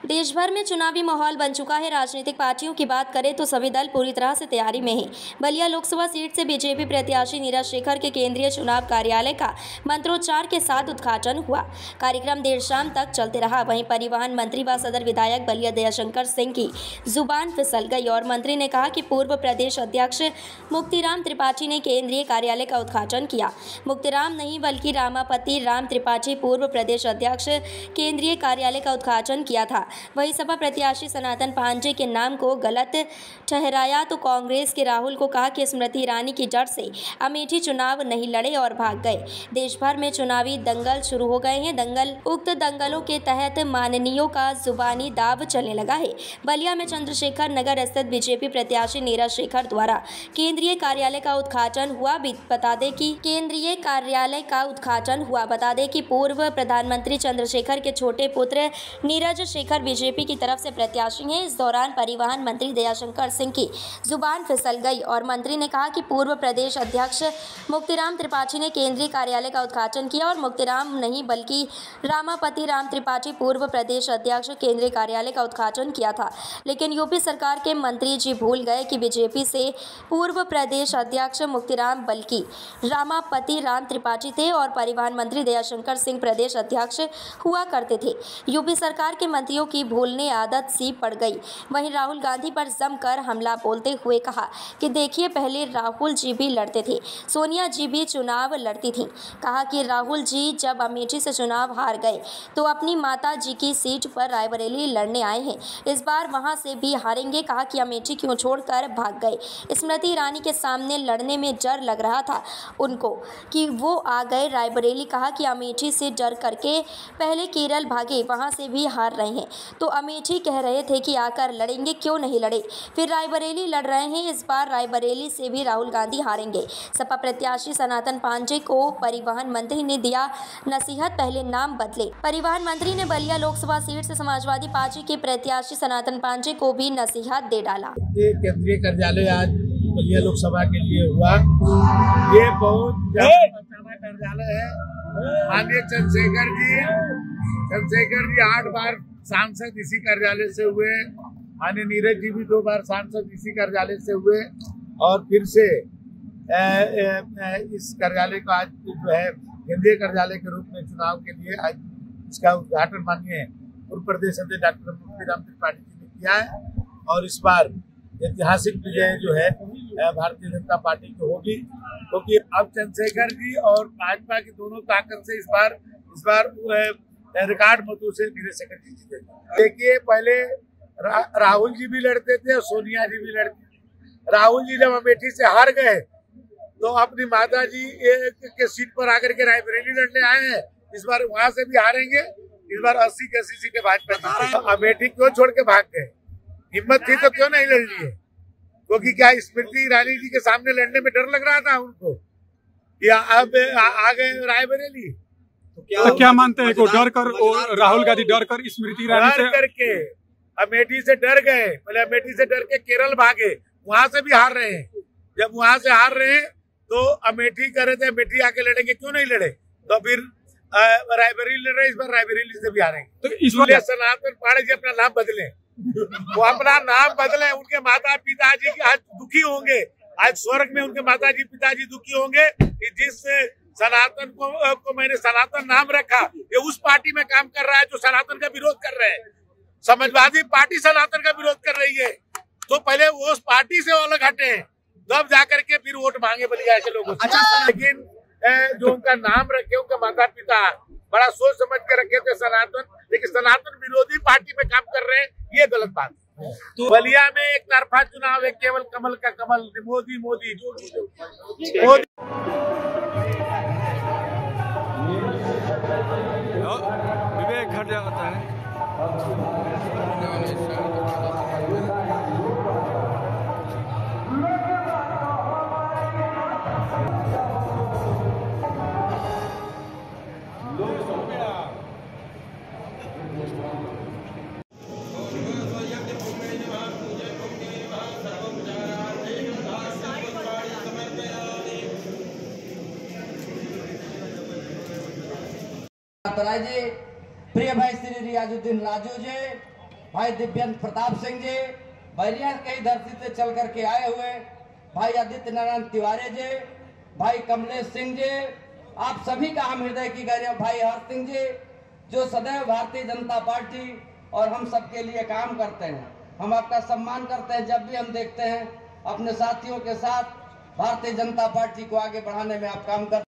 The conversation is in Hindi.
देश भर में चुनावी माहौल बन चुका है। राजनीतिक पार्टियों की बात करें तो सभी दल पूरी तरह से तैयारी में हैं। बलिया लोकसभा सीट से बीजेपी प्रत्याशी नीरज शेखर के केंद्रीय चुनाव कार्यालय का मंत्रोच्चार के साथ उद्घाटन हुआ। कार्यक्रम देर शाम तक चलते रहा। वहीं परिवहन मंत्री व सदर विधायक बलिया दयाशंकर सिंह की जुबान फिसल गई और मंत्री ने कहा कि पूर्व प्रदेश अध्यक्ष मुक्तिराम त्रिपाठी ने केंद्रीय कार्यालय का उद्घाटन किया। मुक्तिराम नहीं बल्कि रामापति राम त्रिपाठी पूर्व प्रदेश अध्यक्ष केंद्रीय कार्यालय का उद्घाटन किया था। वही सपा प्रत्याशी सनातन पांडे के नाम को गलत ठहराया तो कांग्रेस के राहुल को कहा कि स्मृति ईरानी की डर से अमेठी चुनाव नहीं लड़े और भाग गए। देश भर में चुनावी दंगल शुरू हो गए हैं। उक्त दंगलों के तहत माननीयों का जुबानी दाव चलने लगा है। बलिया में चंद्रशेखर नगर स्थित बीजेपी प्रत्याशी नीरज शेखर द्वारा केंद्रीय कार्यालय का उद्घाटन हुआ। बता दें कि केंद्रीय कार्यालय का उद्घाटन हुआ। बता दें कि पूर्व प्रधानमंत्री चंद्रशेखर के छोटे पुत्र नीरज शेखर बीजेपी की तरफ से प्रत्याशी हैं। इस दौरान परिवहन मंत्री दयाशंकर सिंह की जुबान फिसल गई और मंत्री ने कहा कि पूर्व प्रदेश अध्यक्ष मुक्तिराम त्रिपाठी ने केंद्रीय कार्यालय का उद्घाटन किया और मुक्तिराम नहीं बल्कि रामापति राम त्रिपाठी पूर्व प्रदेश अध्यक्ष केंद्रीय कार्यालय का उद्घाटन किया था। लेकिन यूपी सरकार के मंत्री जी भूल गए कि बीजेपी से पूर्व प्रदेश अध्यक्ष मुक्तिराम बल्कि रामापति राम त्रिपाठी थे और परिवहन मंत्री दयाशंकर सिंह प्रदेश अध्यक्ष हुआ करते थे। यूपी सरकार के मंत्रियों की भूलने आदत सी पड़ गई। वहीं राहुल गांधी पर जमकर हमला बोलते हुए कहा कि देखिए, पहले राहुल जी भी लड़ते थे, सोनिया जी भी चुनाव लड़ती थीं। कहा कि राहुल जी जब अमेठी से चुनाव हार गए तो अपनी माता जी की सीट पर रायबरेली लड़ने आए हैं। इस बार वहां से भी हारेंगे। कहा कि अमेठी क्यों छोड़कर भाग गए। स्मृति ईरानी के सामने लड़ने में डर लग रहा था उनको कि वो आ गए रायबरेली। कहा कि अमेठी से डर करके पहले केरल भागे, वहां से भी हार रहे हैं तो अमेठी कह रहे थे कि आकर लड़ेंगे, क्यों नहीं लड़े। फिर रायबरेली लड़ रहे हैं। इस बार रायबरेली से भी राहुल गांधी हारेंगे। सपा प्रत्याशी सनातन पांडे को परिवहन मंत्री ने दिया नसीहत, पहले नाम बदले। परिवहन मंत्री ने बलिया लोकसभा सीट से समाजवादी पार्टी के प्रत्याशी सनातन पांडे को भी नसीहत दे डाला। केंद्रीय कार्यालय आज बलिया लोकसभा के लिए हुआ। ये बहुत ज्यादा कार्यालय है। माननीय चंद्रशेखर जी 8 बार सांसद इसी कार्यालय से हुए। माननीय नीरज जी भी 2 बार सांसद इसी कार्यालय से हुए और फिर से इस कार्यालय को आज जो है केंद्रीय कार्यालय के रूप में चुनाव के लिए आज इसका उद्घाटन माननीय पूर्व प्रदेश अध्यक्ष डॉक्टर मुक्तिराम त्रिपाठी जी ने किया है। और इस बार ऐतिहासिक विजय जो है भारतीय जनता पार्टी की होगी, क्योंकि अब चंद्रशेखर जी और भाजपा की दोनों ताकत से इस बार रिकॉर्ड मतों से नीरज शेखर जी जीतेंगे। देखिए, पहले राहुल जी भी लड़ते थे और सोनिया जी भी लड़ती। राहुल जी जब अमेठी से हार गए तो अपनी माता जी के सीट पर आकर के रायबरेली लड़ने आए हैं। इस बार वहां से भी हारेंगे। इस बार 80 की 80 सीटें भाजपा जीतेगी। अमेठी क्यों छोड़ के भाग गए? हिम्मत थी तो क्यों नहीं लड़ लिए? क्योंकि क्या स्मृति ईरानी जी के सामने लड़ने में डर लग रहा था उनको, या अब आ गए रायबरेली? तो क्या मानते हैं को डर कर और राहुल गांधी डर कर स्मृति ईरानी से करके अमेठी से डर गए। पहले अमेठी से डर के केरल भागे, वहां से भी हार रहे हैं। जब वहां से हार रहे हैं तो अमेठी कर रहे थे, अमेठी आके लड़ेंगे, क्यों नहीं लड़े? तो फिर रायबरेली लड़ रहे, इस बार रायबरेली से भी हारेंगे। तो इसलिए सनातन पांडे जी अपना नाम बदले, वो अपना नाम बदले। उनके माता पिताजी आज दुखी होंगे। आज स्वर्ग में उनके माता जी पिताजी दुखी होंगे कि जिस सनातन को मैंने सनातन नाम रखा, ये उस पार्टी में काम कर रहा है जो सनातन का विरोध कर रहे हैं। समाजवादी पार्टी सनातन का विरोध कर रही है, तो पहले वो उस पार्टी से अलग हटे हैं, तब जाकर के फिर वोट मांगे बलिया के लोगों से। लेकिन जो उनका नाम रखे, उनका माता पिता बड़ा सोच समझ के रखे थे सनातन, लेकिन सनातन विरोधी पार्टी में काम कर रहे हैं, ये गलत बात है। तो बलिया में एक तरफा चुनाव है, केवल कमल का कमल, मोदी मोदी मोदी। विवेक घट जाता है। जी प्रिय भाई श्री रियाजुद्दीन राजू जी भाई दिव्येंद्र प्रताप सिंह जी, बलिया की धरती से चल करके आए हुए भाई आदित्य नारायण तिवारी जी, भाई कमलेश सिंह जी, आप सभी का हम हृदय की गौरव भाई हर सिंह जी, जो सदैव भारतीय जनता पार्टी और हम सबके लिए काम करते हैं। हम आपका सम्मान करते हैं। जब भी हम देखते हैं अपने साथियों के साथ भारतीय जनता पार्टी को आगे बढ़ाने में आप काम करते हैं।